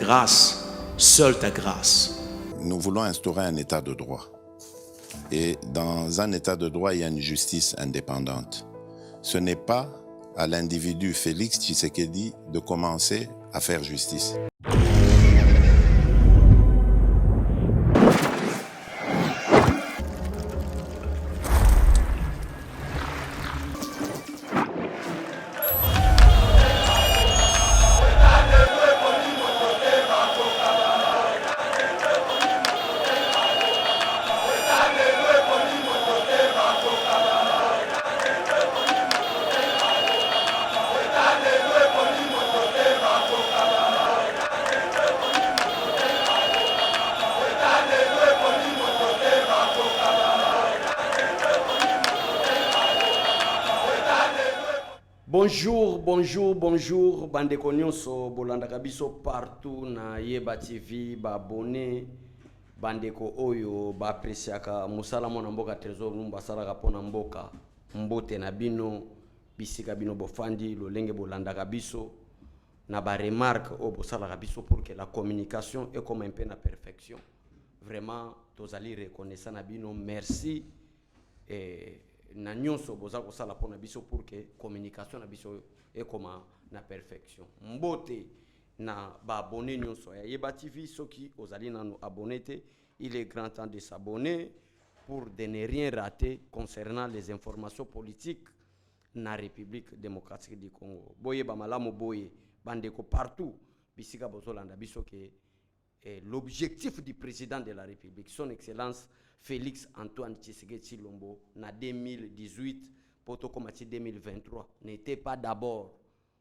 grâce, seule ta grâce. Nous voulons instaurer un état de droit. Et dans un état de droit, il y a une justice indépendante. Ce n'est pas à l'individu Félix Tshisekedi de commencer à faire justice. Bonjour, bandeko nyonso bolandaka biso partout na Yeba TV, ba abonné, bandeko oyo ba apresiaka musala mona mboka Trésor Lumumba salaka pona mboka, mbote na bino, bisika bino bofandi, lolenge bolandaka biso, na ba remarque o bosalaka biso pour que la communication est comme un peu na perfection. Vraiment, tozali reconnaissant na bino, merci et na nyonso boza kosala pona biso pour que communication na biso et comme na perfection. Mbote na ba abonné nyonso ya Yeba TV soki ozali na no abonné te, il est grand temps de s'abonner pour de ne rien rater concernant les informations politiques na République démocratique du Congo. Boye ba malamu boye bandeko partout bisika bozolanda biso ke l'objectif du président de la République, son excellence Félix Antoine Tshisekedi Tshilombo, na 2018 poto komati 2023 n'était pas d'abord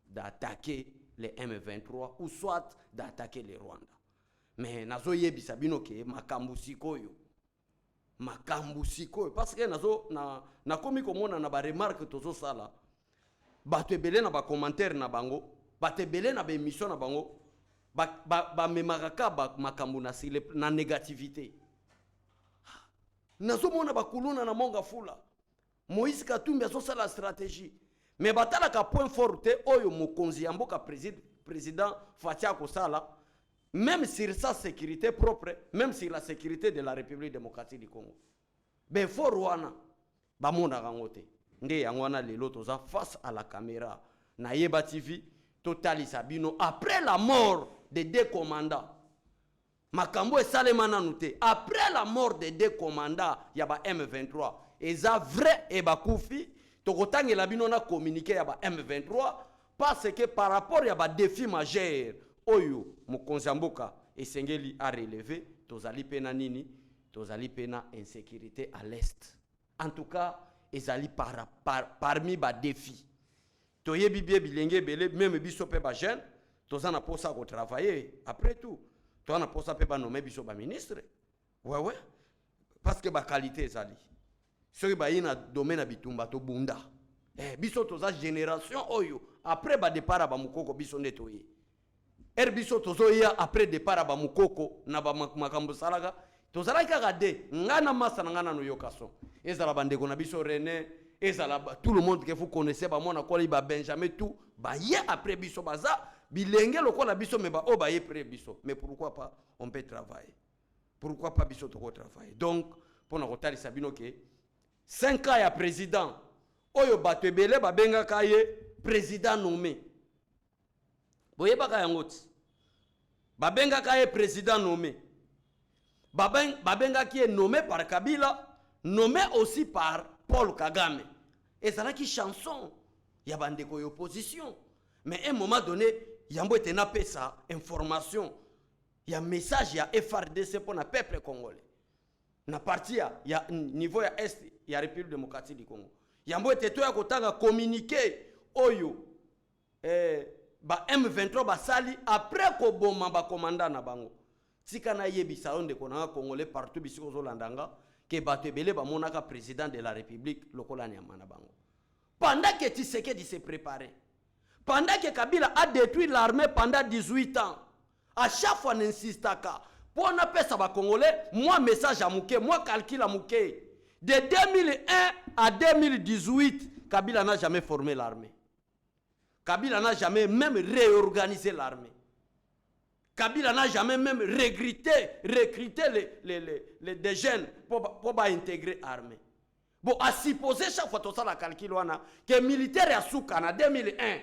d'attaquer les M23 ou soit d'attaquer les Rwanda. Mais nazo yebisa bino ke makambu sikoyo parce que nazo na komi komona na ba remarque tozo sala bato ebele na ba commentaire na bango, bato ebele na ba émission na bango ba memaka ba makambu na négativité. Nazo mona ba kuluna na monga fula Moïse Katumbi azosa la stratégie. Mais batala ka point fort te oyo mokonzi ya mboka président Fatia Kosala, même sur sa sécurité propre, même sur la sécurité de la République démocratique du Congo. Ben fort wana ba mona rangote. Nde yangwana lelo toza face à la caméra na Yeba TV Totali Sabino après la mort des deux commandants. Makambo e salemana nute après la mort des deux commandants yaba M23. Eza vrai et bakoufi tokotangi la bino na communiqué ya ba M23 parce que par rapport ya ba défi majeur oyo mokonzi mboka esengeli a relevé tozali pena nini tozali pena insécurité à l'est. En tout cas ezali parmi ba défi toyebi bien bilenge belé même biso pe ba jeune tozana posa ko travailler après tout tozana posa pe ba nommer biso ba ministre ouais parce que ba qualité ezali soki ba yina domaine na bitumba to bunda biso toza génération oyo après ba départ ba mukoko biso netoye biso tozoya après départ ba mukoko na ba makambo salaka tozala kaka de ngana masa ngana no yokaso ezala bandeko na biso René ezala tout le monde que vous connaissez ba mona ko ba Benjamin tout ba ye après biso baza bilenge lokola biso me ba o ba ye après biso. Mais pourquoi pas on peut travailler, pourquoi pas biso to travailler. Donc pour na kotali sabino ke 5 ans ya président oyo bato ebele babenga kaye président nommé boyeba ka yangoti babenga kaye président nommé babenga qui est nommé par Kabila, nommé aussi par Paul Kagame. Et ça là qui chanson ya bandeko opposition. Mais à un moment donné yambo etena pesa information ya message ya FRDC pour le peuple congolais na parti ya niveau ya est ya République démocratique du Congo. Yambo eteto ya kotanga communiqué oyo ba M23 basali après ko bomba ba commandant na bango. Tika na yebisa onde konanga congolais partout bisiko zolandanga ke bato ebele ba monaka président de la République lokola nyamana bango. Pendant que Tshisekedi s'est préparé, pendant que Kabila a détruit l'armée pendant 18 ans, à chaque fois n'insiste pas. Pour on appelle ça Congolais, moi message à Mouké, moi calcul à Mouké. De 2001 à 2018, Kabila n'a jamais formé l'armée. Kabila n'a jamais même réorganisé l'armée. Kabila n'a jamais même recruté des jeunes pour intégrer l'armée. Bon, à supposer chaque fois que la calcul que militaire a souka en 2001,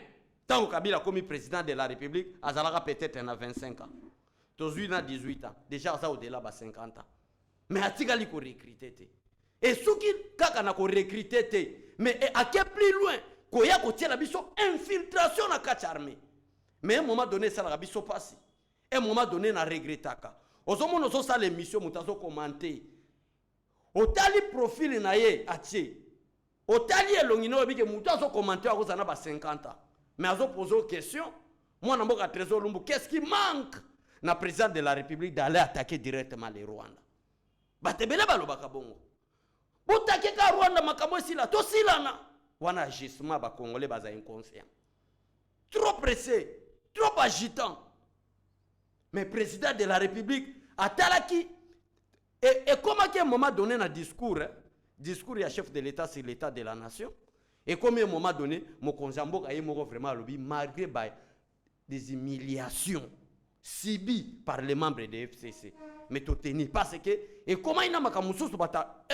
tant que Kabila comme président de la République, Azalaga peut-être en 25 ans. Aujourd'hui, a 18 ans. Déjà, ça au-delà de 50 ans. Mais à Tigali ko recruté. Et ce qui a recruté, mais à quel plus loin, qu'on y a côté la biso infiltration dans la armée. Mais à un moment donné, ça la biso passe. À un moment donné, na regrettaka. Aux hommes, nous avons l'émission, nous avons commenté. Au tali profil na ye atie. Au tali elongino bike mutazo commenter à cause na ba 50 ans. Mais azo poser une question. Moi na mboka Trésor Lumbu, qu'est-ce qui manque na président de la République d'aller attaquer directement les Rwanda? Batebele balobaka bongo. Botake ka Rwanda makambo sila to silana. Wana agissement ba congolais baza inconscient. Trop pressé, trop agitant. Mais président de la République atalaki. Et comment à un moment donné dans le discours, discours du chef de l'État sur l'état de la nation, et comme à un moment donné, mon conjambo a vraiment lobby malgré des humiliations subies par les membres de FCC. Mais tout tenu parce que, et comment il n'a pas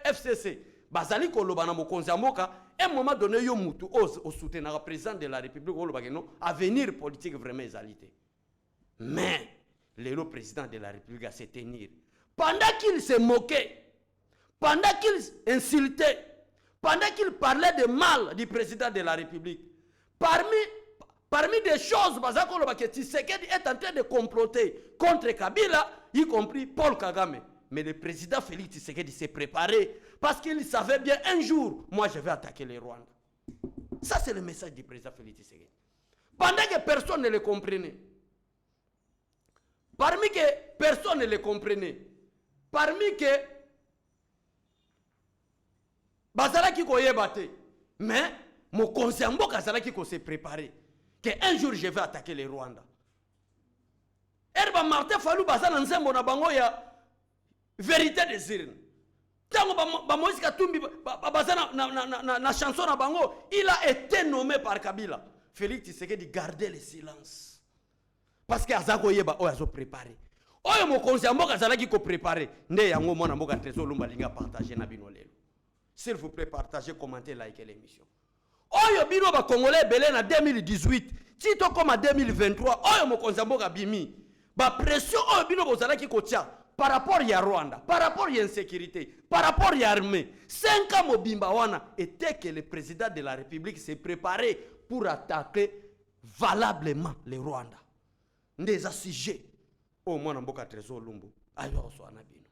FCC, Bazali Koloba na mon conjambo à un moment donné, il y a un soutien au président de la République, à venir politique vraiment exalité. Mais le président de la République a se tenir. Pendant qu'il se moquait, pendant qu'il insultait, pendant qu'il parlait de mal du président de la République, parmi des choses, que Tshisekedi est en train de comploter contre Kabila, y compris Paul Kagame. Mais le président Félix Tshisekedi s'est préparé parce qu'il savait bien un jour, moi je vais attaquer les Rwandais. Ça c'est le message du président Félix Tshisekedi. Pendant que personne ne le comprenait, parmi que personne ne le comprenait, parmi que bazalaki ko yebate, mais mon conseil bazalaki ko se préparer que un jour je vais attaquer les Rwandais. Erba Martin Fayulu bazana nzembo na bango ya vérité des urnes. Tango ba Moïse Katumbi bazana na chanson na bango, il a été nommé par Kabila. Félix Tshisekedi garder le silence. Parce que azako yeba o azo préparer. Oyo mokonzi ya mboka azalaki ko préparer nde yango mona mboka Trésor Lumbu linga partager na bino lelo. S'il vous plaît, partagez, commentez, likez l'émission. Oyo bino ba congolais belé na 2018, tito comme en 2023, oyo mokonzi ya mboka bimi. Ba pression oyo bino bozalaki ko tia par rapport à Rwanda, par rapport à l'insécurité, par rapport à l'armée. 5 ans mobimba wana était que le président de la République s'est préparé pour attaquer valablement les Rwandais. Ndeza sujet au moins mboka Trésor Lumbu ayo so na bino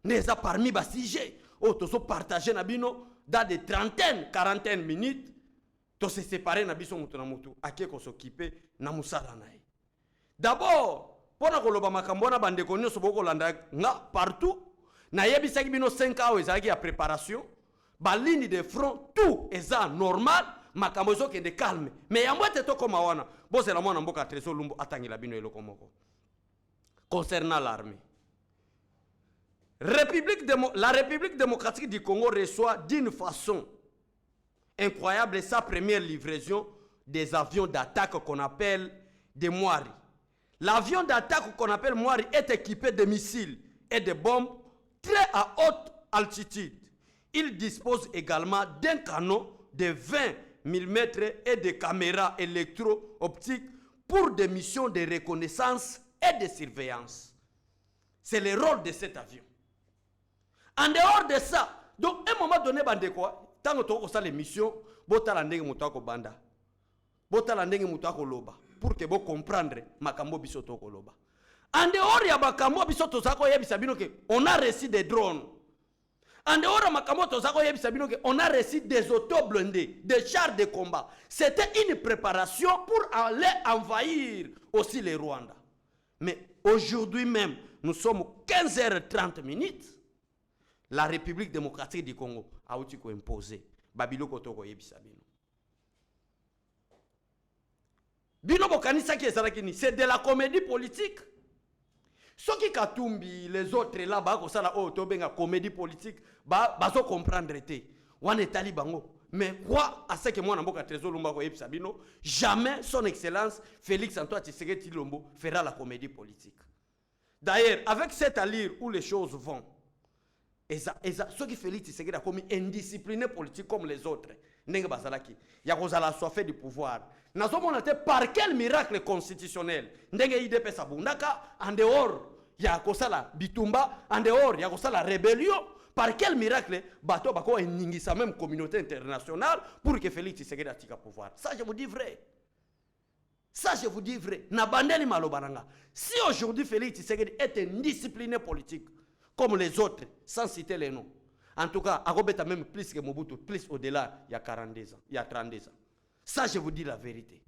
ndeza parmi ba sujet o to so partager na bino dans des trentaines, quarantaines minutes to se séparer na biso mutu na mutu ake ko s'occuper na musala nae. D'abord pona koloba makambo na bandeko nyonso boko landa nga partout na yebisaki bino 5 ans ezaki ya préparation ba ligne de front tout eza normal makambo zo kende calme mais yambo te to koma wana bose la mwana mboka Trésor Lumbu atangila bino eloko moko. Concernant l'armée, la République démocratique du Congo reçoit d'une façon incroyable sa première livraison des avions d'attaque qu'on appelle des Mwari. L'avion d'attaque qu'on appelle Mwari est équipé de missiles et de bombes très à haute altitude. Il dispose également d'un canon de 20 mm et de caméras électro-optiques pour des missions de reconnaissance et de surveillance. C'est le rôle de cet avion. En dehors de ça, donc à un moment donné, tant que tu as les missions, bota ndenge mutako banda, bota ndenge mutako loba, pour que vous comprendre makambo biso to loba. En dehors ya makambo biso to sako yebisa bino ke on a reçu des drones. En dehors de makambo to sako yebisa bino ke on a reçu des autos blindés, des chars de combat. C'était une préparation pour aller envahir aussi les Rwandais. Mais aujourd'hui même, nous sommes 15h30 minutes. La République démocratique du Congo a imposé Babilo Kotoko Yebisabino. Bino Bokanisa qui est c'est de la comédie politique. Ce qui Katumbi, les autres là-bas, ça la comédie politique, bazo comprendre te. Wane tali bango. Mais quoi à ce que moi, Namboka Trésor Lumba Sabino, jamais son excellence Félix Antoine Tshisekedi Tshilombo fera la comédie politique. D'ailleurs, avec cette allure où les choses vont, ceux qui Félix Tshisekedi a commis indiscipliné politique comme les autres, Nenga Bazalaki, Yakozala soifé du pouvoir. Par quel miracle constitutionnel, Nenga IDP Sabundaka, en dehors, Yakosala Bitumba, en dehors, Yakosala rébellion. Par quel miracle bateau bako sa même communauté internationale pour que Félix Tshisekedi ait pouvoir. Ça je vous dis vrai. Ça je vous dis vrai. Nabandeli malobananga. Si aujourd'hui Félix Tshisekedi est un discipliné politique comme les autres, sans citer les noms, en tout cas, Agobeta même plus que Mobutu, plus au-delà, il y a 42 ans, il y a 32 ans. Ça je vous dis la vérité.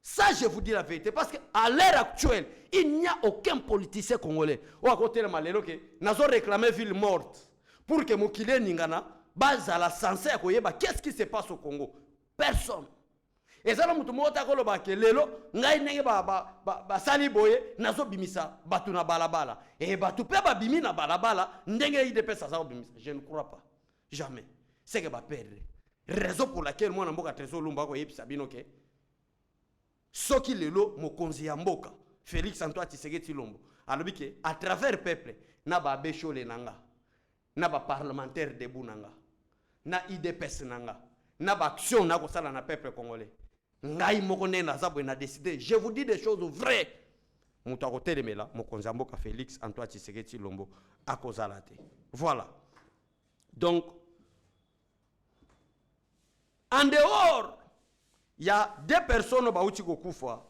Ça, je vous dis la vérité. Parce qu'à l'heure actuelle, il n'y a aucun politicien congolais. Ou à côté de Malélo, qui n'a réclamé ville morte pour que Mokile Ningana base à la sensée à Koyeba. Qu'est-ce qui se passe au Congo? Personne. Et ça, nous avons dit que Lelo, Ngaï Nenge Sali Boye, Nazo Bimisa, Batuna Balabala. Et Batupe Bimina Balabala, Ndenge IDP Sasa Bimisa. Je ne crois pas. Jamais. C'est que va perdre. Raison pour laquelle moi, je suis Trésor Lumba Koyeb Sabino. Ce qui est là, Mokonzi Yamboka, Félix Antoine Tshisekedi Tshilombo, alors que à travers le peuple, n'a pas béchole nanga, n'a pas parlementaire debout nanga, n'a IDPS nanga, n'a pas action n'a pas ça dans le peuple congolais. Ngai mokone na zabwe na décidé. Je vous dis des choses vraies. Moutakote de mela, Mokonzi Yamboka Félix Antoine Tshisekedi Tshilombo à Kozalate. Voilà. Donc, en dehors. Il y a deux personnes qui ont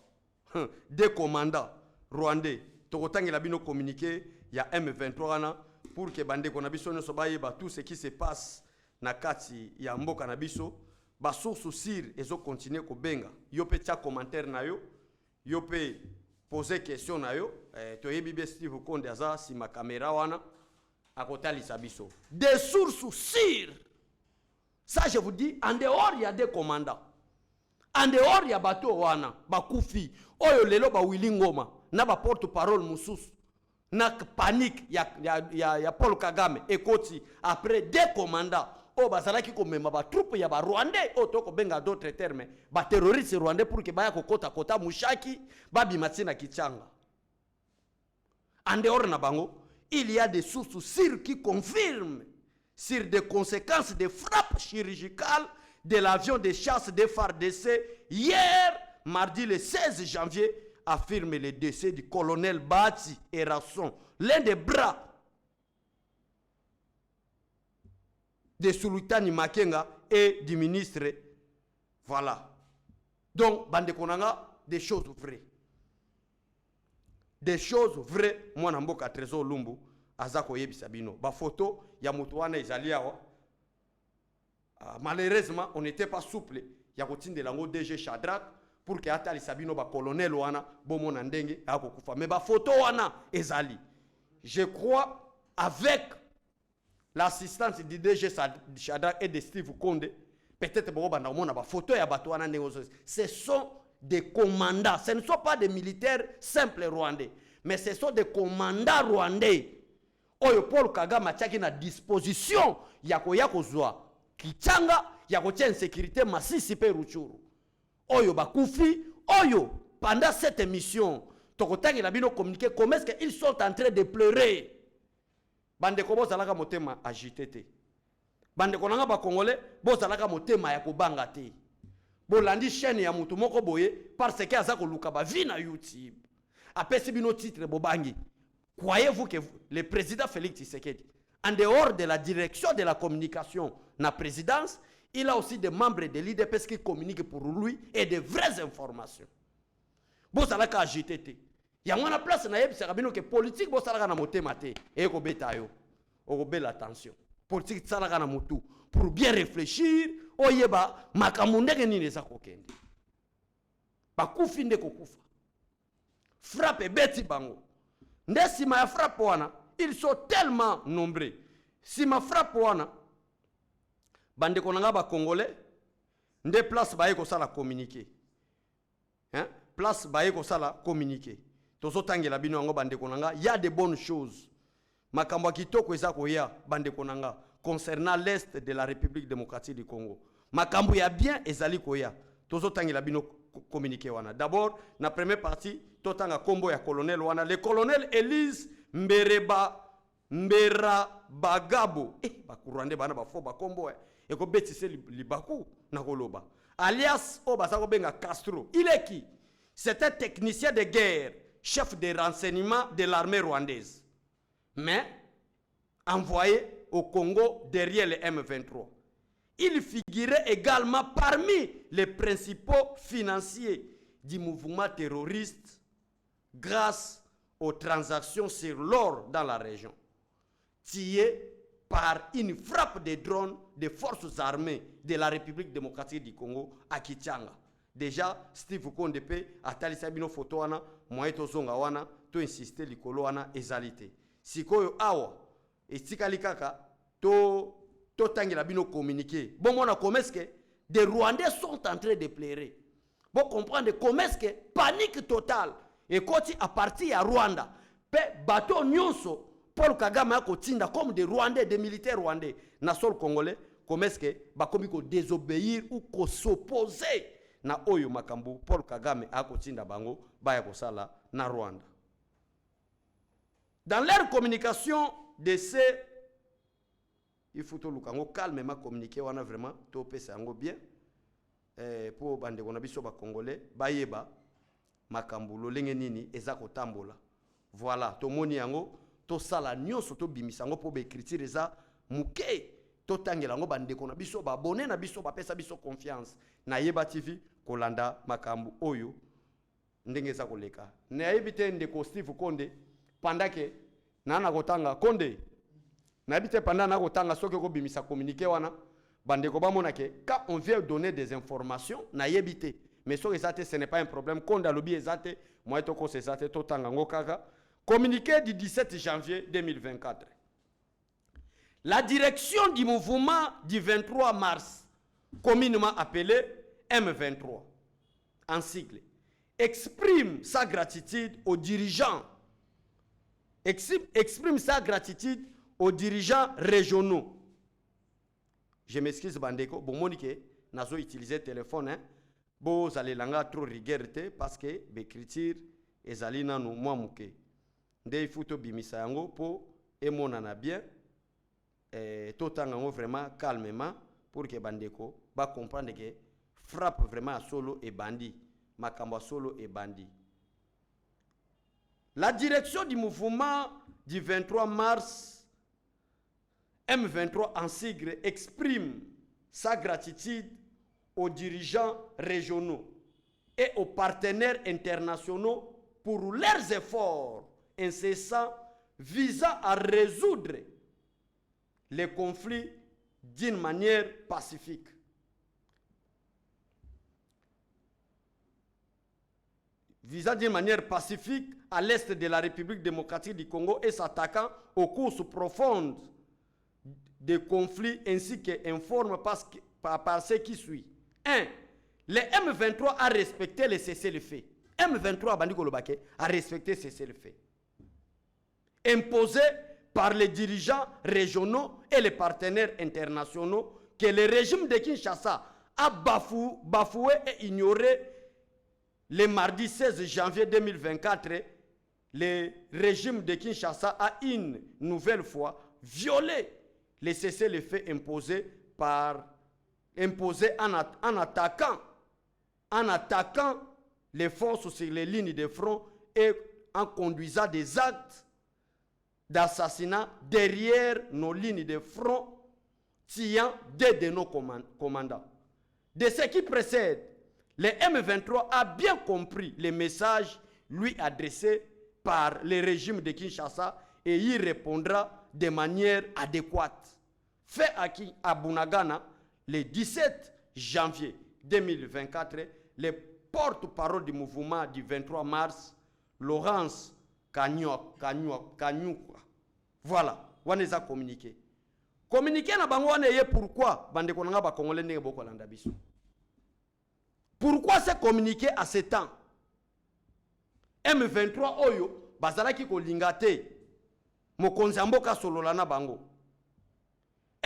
des commandants rwandais. Il a bien communiqué, il y a M23 pour que bande konabiso ne sobaye tout ce qui se passe na kati ya mboka nabiso ba source sur ezo continuer ko benga. Yo pe tia commentaire na yo, yo pe poser question na yo, to yebi be Steve Konde aza si ma caméra wana akotali sabiso. Des sources sûres. Ça je vous dis, en dehors il y a des commandants. En dehors il y a bateau wana bakufi oyo lelo ba Wilingoma na ba porte-parole mususu na panique ya Paul Kagame ekoti après des commandants o bazalaki ko mema ba troupe ya ba Rwandais o to ko benga d'autres termes ba terroristes rwandais pour que baya ko kota mushaki ba bimatsi na Kichanga. En dehors na bango il y a des sources sûres qui confirment sur des conséquences des frappes chirurgicales de l'avion de chasse des FARDC hier, mardi le 16 janvier, affirme le décès du colonel Bati Erasson, l'un des bras de Sultani Makenga et du ministre. Voilà. Donc, Bande Konanga, des choses vraies. Des choses vraies. Moi, Namboka Trésor Lumbu, Azako Yebi Sabino. Ba photo, ya mutuana izaliawa. Malheureusement, on n'était pas souple. Il y a continué de l'ango DG Shadrach pour que Atali Sabino ba colonel wana bomo nandenge akokufa. Mais ba photo wana ezali. Je crois avec l'assistance du DG Shadrach et de Steve Konde, peut-être bobo banda mona ba photo ya bato wana ndengo. Ce sont des commandants. Ce ne sont pas des militaires simples rwandais, mais ce sont des commandants rwandais. Oyo Paul Kagame atiaki na disposition ya kozwa Kichanga ya kotia insécurité Masisi pe Ruchuru. Oyo bakufi, oyo pendant cette mission, tokotangi la bino communiquer comment est-ce qu'ils sont en train de pleurer. Bande ko bozalaka motema agité te. Bande ko nanga ba congolais bozalaka motema ya kobanga te. Bolandi chaîne ya mutu moko boye parce que aza ko luka ba vi na YouTube. Apesi bino titre bobangi. Croyez-vous que le président Félix Tshisekedi, en dehors de la direction de la communication, la présidence, il a aussi des membres de l'IDPS qui communiquent pour lui et de vraies informations. Bon, ça l'a agité. Il y a une place dans le que politique, bon, ça l'a motema te et ko beta yo, ko bel attention. Politique, ça l'a motu pour bien réfléchir. Oyeba makamunde ke nini za kokende. Ba kufinde ko kufa. Frappe beti bango. Ndesi ma frappe wana, ils sont tellement nombreux. Si ma frappe wana bande konanga ba congolais nde place baye ko sala communiquer. Hein? Place baye ko sala communiquer. Tozo tangela bino ngo bande konanga, il y a de bonnes choses. Makambo kitoko eza ko ya bande konanga concernant l'Est de la République démocratique du Congo. Makambu ya bien ezali koya. Tozo tangila bino communiqué wana. D'abord, na première partie, totanga kombo ya colonel wana. Le colonel Elise Mbera Bagabo. Bakurande bana bafo bakombo. Eko betise libaku na koloba. Alias Obasako Benga Castro. Il est qui? C'est un technicien de guerre, chef de renseignement de l'armée rwandaise. Mais envoyé au Congo derrière le M23. Il figurait également parmi les principaux financiers du mouvement terroriste grâce aux transactions sur l'or dans la région, tué par une frappe de drones des forces armées de la République démocratique du Congo à Kichanga. Déjà, Steve Kondepe a talisa bino photo wana, moyeto zonga wana, to insisté likolo wana ezalité. Sikoyo awa, estikali kaka, to tangela bino communiqué. Bon, on a comment est-ce que des Rwandais sont en train de pleurer. Bon, comprendre comment est-ce que panique totale. Et quand à partir à Rwanda, pe bateau nyonso, Paul Kagame a kotinda comme des Rwandais, des militaires rwandais, na sol congolais, comment est-ce que bakomi ko désobéir ou ko s'opposer na oyo makambu Paul Kagame a kotinda bango baya kosala na Rwanda. Dans leur communication de ces, il faut tout le temps calmement communiquer, on a vraiment tout pèse bien pour bande on a biso ba congolais bayeba makambu lolenge nini ezako tambola. Voilà, to moni yango to sala nyonso to bimisa ngo po be écriture eza muke to tangela ngo bande ko na biso ba abonné na biso ba pesa biso confiance na Yeba TV kolanda makambu oyo ndenge za koleka. Na yebite ndeko Steve Konde pendant que nana kotanga Konde na yebite pendant na kotanga soki ko bimisa communiquer wana bande ko ba monake quand on vient donner des informations na yebite mais soki ça ce n'est pas un problème Konde alobi ezate moi to ko ezate to tanga ngo kaka. Communiqué du 17 janvier 2024. La direction du mouvement du 23 mars, communément appelé M23, en sigle, exprime sa gratitude aux dirigeants, régionaux. Je m'excuse, Bandeko, bon, Monique, n'a pas utilisé le téléphone, hein. Bon, vous allez l'anga trop rigueur parce que l'écriture est allée dans nous, moi, mouké. Ndé futo bimisa yango po emonana bien totanga ngo vraiment calmement pour que bandeko ba comprendre que frappe vraiment à solo et bandit makamba solo et bandit. La direction du mouvement du 23 mars M23 en sigle exprime sa gratitude aux dirigeants régionaux et aux partenaires internationaux pour leurs efforts incessant visant à résoudre les conflits d'une manière pacifique. Visant d'une manière pacifique à l'est de la République démocratique du Congo et s'attaquant aux causes profondes des conflits ainsi qu'informe par ce qui suit. 1. Le M23 a respecté les cessez-le-feu. M23 a respecté les cessez-le-feu imposé par les dirigeants régionaux et les partenaires internationaux que le régime de Kinshasa a bafoué et ignoré le mardi 16 janvier 2024. Le régime de Kinshasa a une nouvelle fois violé les cessez-le-feu imposés en attaquant les forces sur les lignes de front et en conduisant des actes d'assassinat derrière nos lignes de front, tuant deux de nos commandants. De ce qui précède, le M23 a bien compris les messages lui adressés par le régime de Kinshasa et y répondra de manière adéquate. Fait à Bunagana, le 17 janvier 2024, le porte-parole du mouvement du 23 mars, Laurence Kanyukwa. Voilà, on les a communiqué. Communiqué na bango wana ye pourquoi bande konanga ba congolais ndenge boko landa biso. Pourquoi c'est communiqué à ce temps? M23 oyo bazalaki ko lingate mokonzi mboka solola na bango.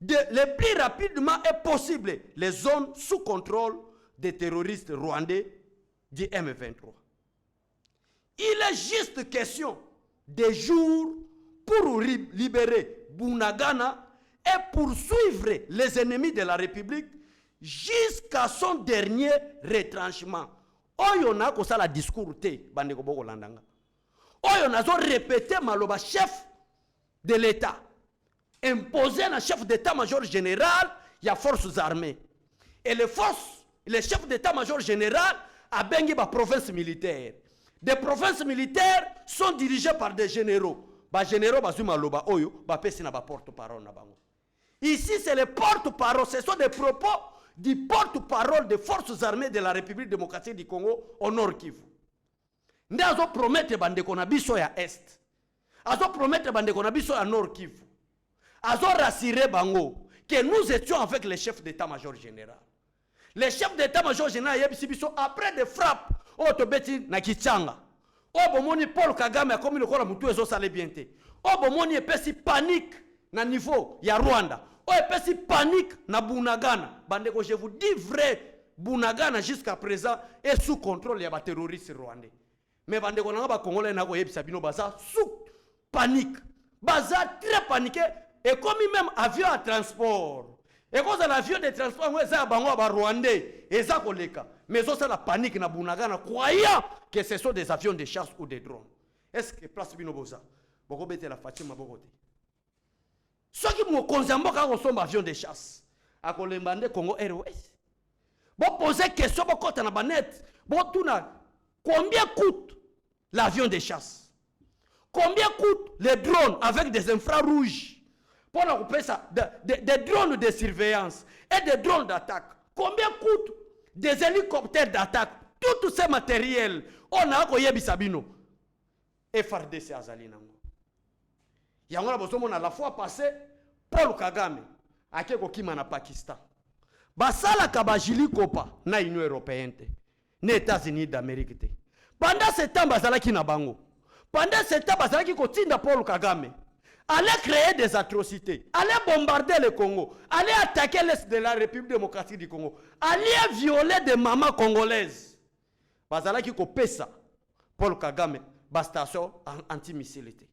le plus rapidement est possible les zones sous contrôle des terroristes rwandais du M23. Il est juste question des jours pour libérer Bunagana et poursuivre les ennemis de la République jusqu'à son dernier retranchement. Oyo na ko sala discours te bande ko boko landanga. Oyo na zo répéter maloba chef de l'État, imposé un chef d'état-major général, il y a forces armées. Et les chefs d'état-major général a bengi ba province militaire. Des provinces militaires sont dirigées par des généraux. Ba généraux bazuma loba oyo ba pesi na ba porte-parole na bango. Ici c'est les porte-parole, ce sont des propos du porte-parole des forces armées de la République démocratique du Congo au Nord Kivu. Nde azo promettre bande ko na biso ya Est. Azo promettre bande ko na biso ya Nord Kivu. Azo rassurer bango que nous étions avec les chefs d'état-major général. Les chefs d'état-major général yebisi biso après des frappes o tobeti na Kichanga. O bomoni Paul Kagame a komi lokola mutu ezo sale bien te. O bomoni epesi panique na niveau ya Rwanda. O epesi panique na Bunagana. Bandeko, je vous dis vrai, Bunagana jusqu'à présent est sous contrôle ya ba terroristes rwandais. Mais bandeko nanga ba Congolais na ko yebisa bino baza sous panique. Baza très paniqué et comme même avion à transport. Et quand l'avion de transport ouais ça bango ba rwandais et ça koleka. Mais ça la panique na Bunagana croyant que ce sont des avions de chasse ou des drones. Est-ce que place bino boza? Boko bete la Fatima bokote. Ceux qui me conzambo quand on sommes avion de chasse. A kolembande Congo Airways. Bon poser question bon côté na banette. Bon tuna combien coûte l'avion de chasse? Combien coûtent les drones avec des infrarouges? Pour couper ça, des drones de surveillance et des drones d'attaque. Combien coûtent des hélicoptères d'attaque? Tous ces matériels, on a koye bisabino. FRDC azali nango. Yango na bosomo na la fois passée, Paul Kagame akeko kima na Pakistan. Basala kabajili kopa na Union européenne te. Na États-Unis d'Amérique te. Pendant ce temps basala ki na bango. Pendant ce temps basala ki kotinda Paul Kagame. Allez créer des atrocités, allez bombarder le Congo, allez attaquer l'Est de la République démocratique du Congo, allez violer des mamans congolaises. Bazala ki ko pesa Paul Kagame, bastation anti-missilité.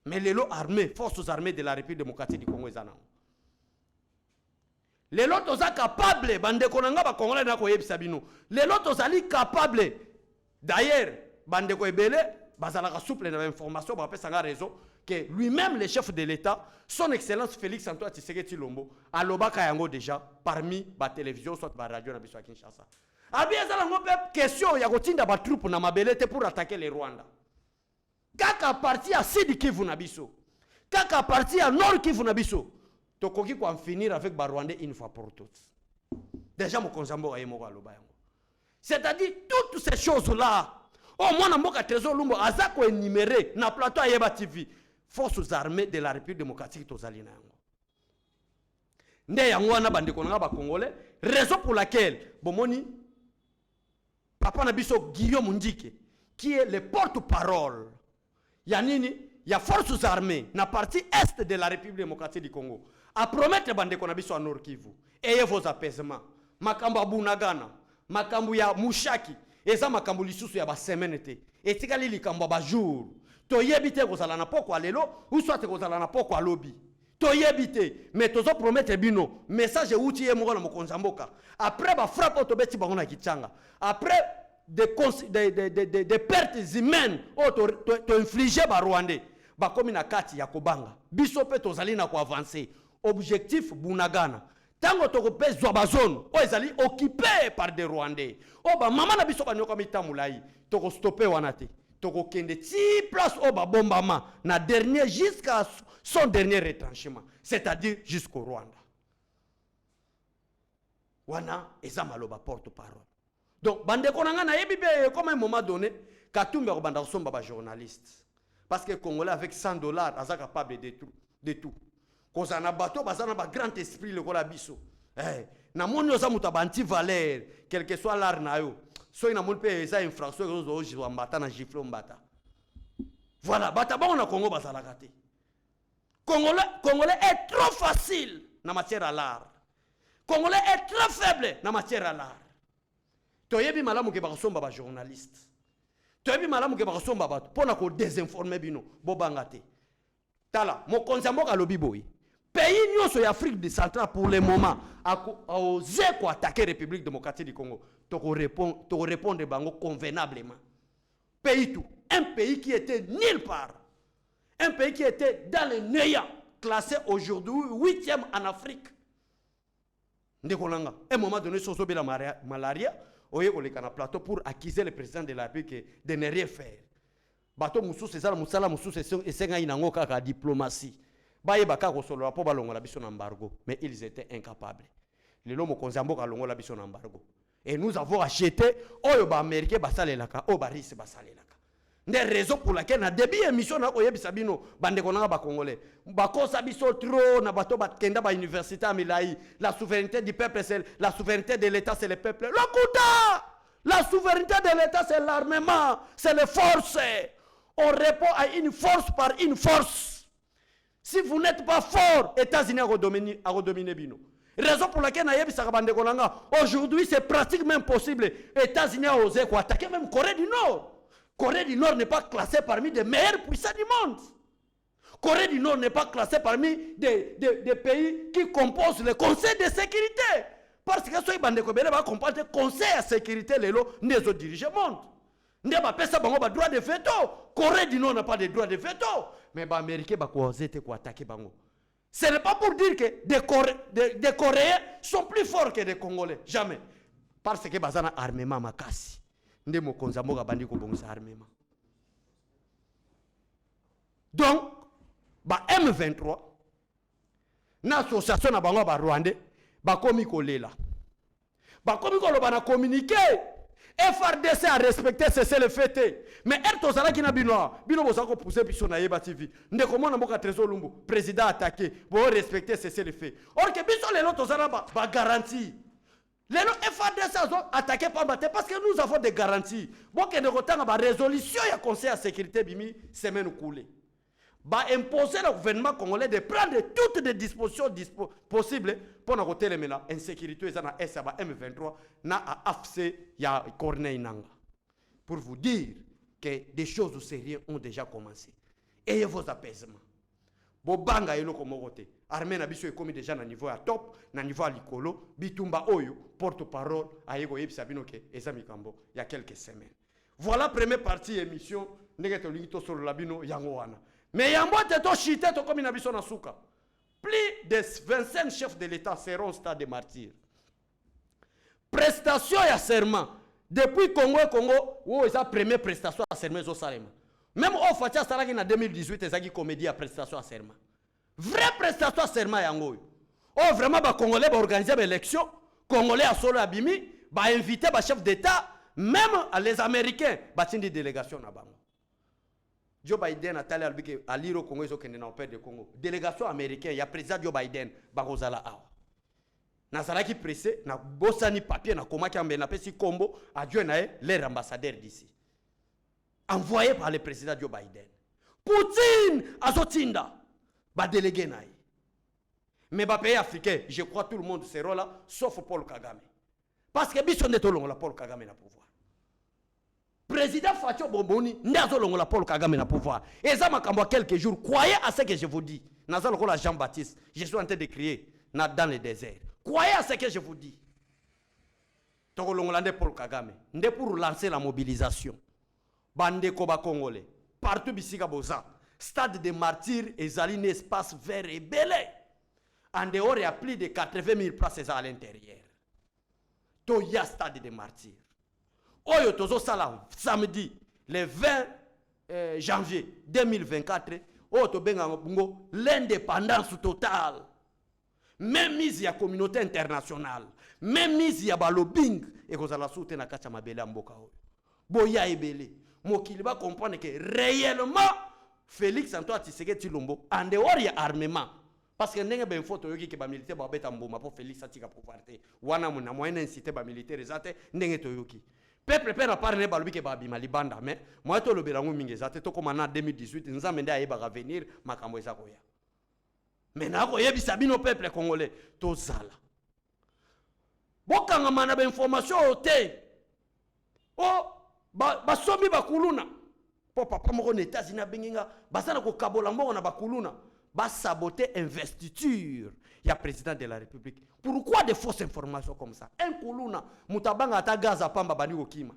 Mais les lots armés, forces armées de la République démocratique du Congo, ils en ont. Les lots sont capables, bande konanga ba Congolais na ko yebisa bino. Les lots sont capables. D'ailleurs, bande ko ebele, bazala ka souple na information, ba pesa nga réseau que lui-même, le chef de l'État, son Excellence Félix Antoine Tshisekedi Tshilombo, a l'obaka yango déjà parmi la télévision, soit la radio na biso à Kinshasa. Abi ezala ngope question ya kotinda ba troupe na mabelete pour attaquer les Rwanda. Kaka parti à Sud Kivu na biso. Kaka parti à Nord Kivu na biso. Tokoki ko en finir avec ba Rwandais une fois pour toutes. Déjà mo konzambo aye moko aloba yango. C'est-à-dire toutes ces choses-là. Au moins na mboka Trésor Lumbo azako énuméré na plateau Ayeba TV. Forces armées de la République démocratique tozali na yango. Nde yango wana bandeko na ba Congolais, raison pour laquelle bomoni papa na biso Guillaume Ndike qui est le porte-parole ya nini ya forces armées na partie est de la République démocratique du Congo a promettre bandeko na biso à Nord Kivu ayez vos apaisements makambo Bunagana makambo ya Mushaki eza makambo lisusu ya ba semaine te etikali likambo ba jour toyebite kozala na poko alelo ou soit kozala na poko alobi toyebite mais tozo promettre bino message outi ye moko na mokonza mboka après ba frappe tobeti bango na Kichanga après des pertes humaines to infliger ba Rwandais ba komi na kati ya kobanga biso pe tozali na ko avancer objectif Bunagana tango toko pezwa ba zone o ezali occupé par des Rwandais o ba mama na biso banyoka mitamulai toko stopper wana te toko kende ti place au babombama na dernier jusqu'à son dernier retranchement, c'est-à-dire jusqu'au Rwanda. Wana eza maloba porte-parole. Donc bande konanga na yebi be comme un moment donné Katumbi ko banda somba ba journaliste parce que Congolais avec $100 aza capable de tout. Koza na bateau bazana ba grand esprit le kola biso. Na moni oza muta ba anti valeur quel que soit l'art na yo. So ina mon pe eza infraction zo zo mbata na gifle mbata. Voilà, bata ba on a Congo bazala kate. Congolais est trop facile en matière à l'art. Congolais est très faible en matière à l'art. Toyebi malamu ke bakosomba ba journaliste. Toyebi malamu ke bakosomba ba pona ko désinformer bino bobangate. Tala mo konzamboka lobi boy. Pays nyonso ya Afrique du Central pour le moment a osé ko attaquer République démocratique du Congo. Toko répondre bango convenablement. Pays tout, un pays qui était nulle part. Un pays qui était dans le néant, classé aujourd'hui 8e en Afrique. Ndekolanga, à un moment donné, soso la malaria, oye ko le kana plateau pour accuser le président de la République de ne rien faire. Bato musu c'est ça, musala musu c'est senga inango kaka diplomatie. Baye baka ko solo po balongo la biso embargo, mais ils étaient incapables. Les lomo konzambo ka longo la biso embargo. Et nous avons acheté oyo ba américain basalelaka, o ba ris basalelaka. Des raisons pour lesquelles na début émission na oyebisa bino bande konanga ba congolais. Ba kosa biso trop na bato ba kenda ba université à Milai. La souveraineté du peuple c'est la souveraineté de l'État c'est le peuple. Lokuta! La souveraineté de l'État c'est l'armement, c'est les forces. On répond à une force par une force. Si vous n'êtes pas fort, États-Unis a redominé bino. Raison pour laquelle aujourd'hui c'est pratiquement possible. États-Unis a osé attaquer même Corée du Nord. Corée du Nord n'est pas classée parmi les meilleures puissances du monde. Corée du Nord n'est pas classée parmi des pays qui composent le Conseil de sécurité. Parce que ceux qui va comprendre le Conseil de sécurité, les autres dirigeants monde. N'y a pas ça, bango ba droit de veto. Corée du Nord n'a pas de droit de veto. Mais les Américains vont attaquer bango. Ce n'est pas pour dire que des Coréens sont plus forts que des Congolais. Jamais. Parce que les armement makasi. Nde mo konzambo ga bandi ko bongisa armement. Donc, ba M23 na association na bango ba Rwandais ba komi kolela. Ba komi ko loba na communiquer. FRDC a respecté cessez-le-feu. Mais Ertozala qui n'a bino bosako pousser biso na Yeba TV. Ndeko mona mboka Trésor Lumbu, président attaqué, bo respecter cessez-le-feu. Or que biso lelo tozala ba garantie. Lelo FRDC a attaqué par batte parce que nous avons des garanties. Bon que ne rotanga ba résolution ya conseil de sécurité bimi semaine coulée. Ba imposer au gouvernement congolais de prendre toutes les dispositions possibles pour nous côté la insécurité na SABA M23 na AFC ya Corneille Nanga. Pour vous dire que des choses sérieuses ont déjà commencé. Ayez vos apaisements. Bobanga yelo komogote. Armée na biso est commis déjà na niveau à top, na niveau à likolo, bitumba oyo porte-parole ayego yebisa bino ke ezami kambo il y a quelques semaines. Voilà première partie émission ngeto lingito sur labino yango wana. Mais yambo teto chité to comme inabiso na suka. Plus de 25 chefs de l'État seront au stade de martyrs. Prestation et serment. Depuis Congo, où est sa première prestation à serment au Salema. Même au Fatia Salaki en 2018, ils ont comédie à prestation à serment. Vraie prestation à serment yango. Oh vraiment ba Congolais ba organiser l'élection, Congolais a solo abimi, ba inviter ba chef d'État, même les Américains, ba tindi délégation na bango. Joe Biden a talé à l'Iro Congo, ils ont qu'un empire de Congo. Délégation américaine, il y a président Joe Biden, Barozala Awa. Nazala qui pressé, na bossani papier, na koma qui a mené si combo, a Dieu nae, les ambassadeurs d'ici. Envoyé par le président Joe Biden. Poutine, Azotinda, ba délégué nae. Mais ba pays africain, je crois tout le monde sera là, sauf Paul Kagame. Parce que bisson de Tolong, la Paul Kagame na pouvoir. Président Facho Bomboni, Nazolongo la Paul Kagame na pouvoir. Et ça m'a camboé quelques jours. Croyez à ce que je vous dis. Nazolongo la Jean-Baptiste. Je suis en train de crier dans le désert. Croyez à ce que je vous dis. Togolongo la Paul Kagame. Ndé pour lancer la mobilisation. Bande Koba Congolais. Partout Bissika Boza. Stade de martyrs et Zaline espace vert et belé. En dehors, il y a plus de 80 000 places à l'intérieur. Toya stade de martyrs. Oyo tozo sala samedi le 20 janvier 2024 oyo to benga bongo l'indépendance totale. Même mise ya communauté internationale, même mise ya ba lobbying et kozala soute na kacha mabele mboka oyo. Boya ebele. Mokili ba comprendre que réellement Félix Antoine Tshisekedi Tshilombo en dehors ya armement parce que ndenge ben photo yoki ke ba militaire ba beta mboma pour Félix atika pouvoir te. Wana mona moyen inciter ba militaire ezate ndenge to yoki. Peuple père a parlé de que babi malibanda mais moi to le belango mingezate to comme en 2018 nous amène à venir makambo eza koya Maintenant, il y a un peuple congolais. Tout ça là. Bokanga mana ba information au té. Oh, somi bakuluna. Po papa moko na États-Unis benginga, basana ko kabola moko na bakuluna. Ba saboter investiture. Il y a président de la République. Pourquoi des fausses informations comme ça? Un kuluna, mutabanga ata gaza pamba bani ko kima.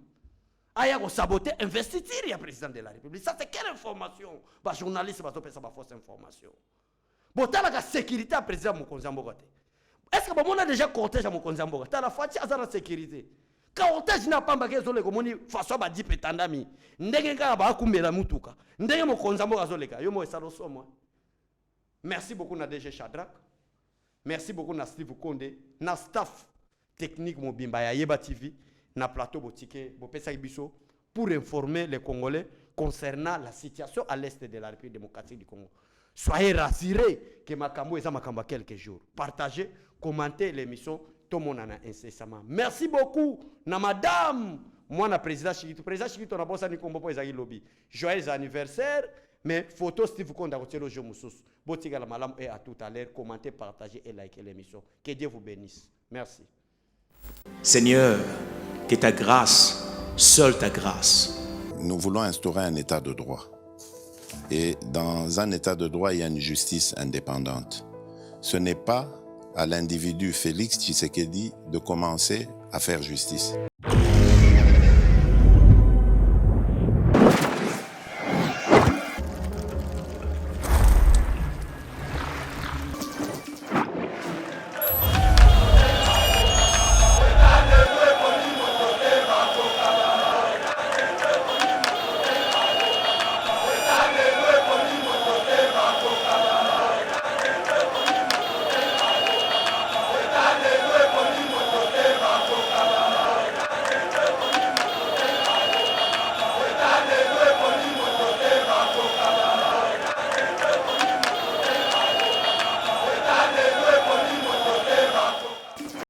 Aya ko saboter investiture, il y a président de la République. Ça c'est quelle information? Ba journaliste ba topesa ba fausse information. Botala la sécurité à président Mokonzi Mboka. Est-ce que on a déjà cortège à Mokonzi Mboka? T'as la fati à la sécurité. Cortège n'a pas mbaké zole comme on façon ba di petandami. Ndenge ka ba kumbela mutuka. Ndenge Mokonzi Mboka zoleka. Yo mo esalo so moi. Merci beaucoup na DG Shadrack. Merci beaucoup na Steve Konde, na staff technique Mobimba ya Yeba TV, na plateau Botike, Bopesa Ibiso pour informer les Congolais concernant la situation à l'est de la République démocratique du Congo. Soyez rassurés que Makambo est à Makambo quelques jours. Partagez, commentez l'émission. Tout le monde en a incessamment. Merci beaucoup. Na madame, moi, na président Chiquito. Président Chiquito, on a bossé à Nikombo pour les lobby. Joyeux anniversaire. Mais photo Steve Konda, le jour Moussous. Botiga la malam et à tout à l'heure. Commentez, partagez et likez l'émission. Que Dieu vous bénisse. Merci. Seigneur, que ta grâce, seule ta grâce. Nous voulons instaurer un état de droit. Et dans un état de droit, il y a une justice indépendante. Ce n'est pas à l'individu Félix Tshisekedi de commencer à faire justice.